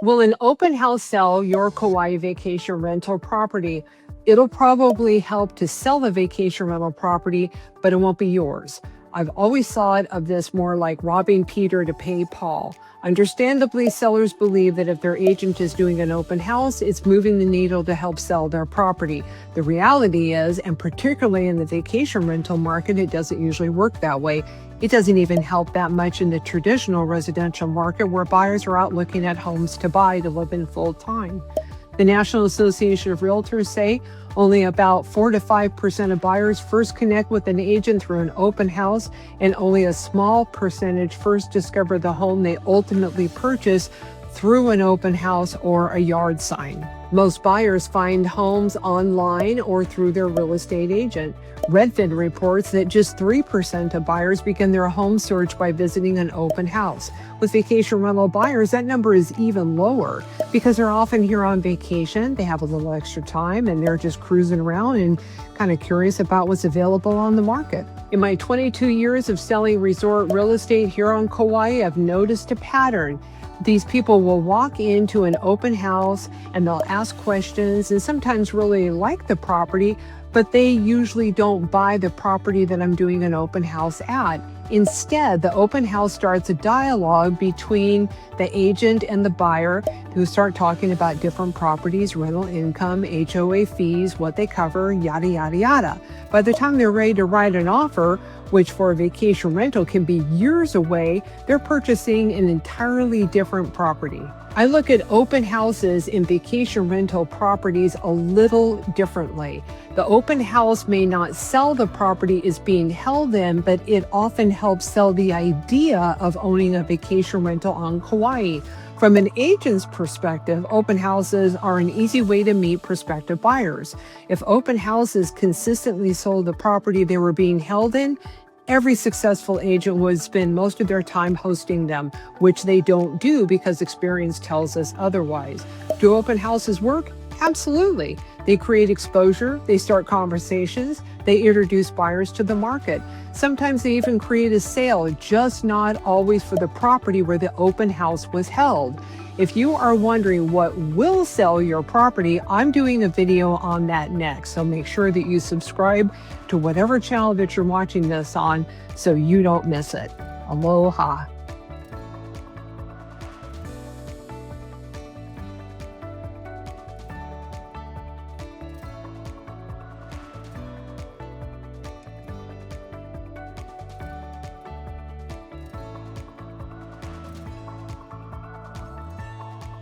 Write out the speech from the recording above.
Will an open house sell your Kauai vacation rental property? It'll probably help to sell the vacation rental property, but it won't be yours. I've always thought of this more like robbing Peter to pay Paul. Understandably, sellers believe that if their agent is doing an open house, it's moving the needle to help sell their property. The reality is, and particularly in the vacation rental market, it doesn't usually work that way. It doesn't even help that much in the traditional residential market where buyers are out looking at homes to buy to live in full time. The National Association of Realtors say only about 4 to 5% of buyers first connect with an agent through an open house, and only a small percentage first discover the home they ultimately purchase through an open house or a yard sign. Most buyers find homes online or through their real estate agent. Redfin reports that just 3% of buyers begin their home search by visiting an open house. With vacation rental buyers, that number is even lower because they're often here on vacation. They have a little extra time and they're just cruising around and kind of curious about what's available on the market. In my 22 years of selling resort real estate here on Kauai, I've noticed a pattern. These people will walk into an open house and they'll ask questions and sometimes really like the property, but they usually don't buy the property that I'm doing an open house at. Instead, the open house starts a dialogue between the agent and the buyer who start talking about different properties, rental income, HOA fees, what they cover, yada, yada, yada. By the time they're ready to write an offer, which for a vacation rental can be years away, they're purchasing an entirely different property. I look at open houses in vacation rental properties a little differently. The open house may not sell the property it's being held in, but it often helps sell the idea of owning a vacation rental on Kauai. From an agent's perspective, open houses are an easy way to meet prospective buyers. If open houses consistently sold the property they were being held in, every successful agent would spend most of their time hosting them, which they don't do because experience tells us otherwise. Do open houses work? Absolutely. They create exposure, they start conversations, they introduce buyers to the market. Sometimes they even create a sale, just not always for the property where the open house was held. If you are wondering what will sell your property, I'm doing a video on that next. So make sure that you subscribe to whatever channel that you're watching this on so you don't miss it. Aloha.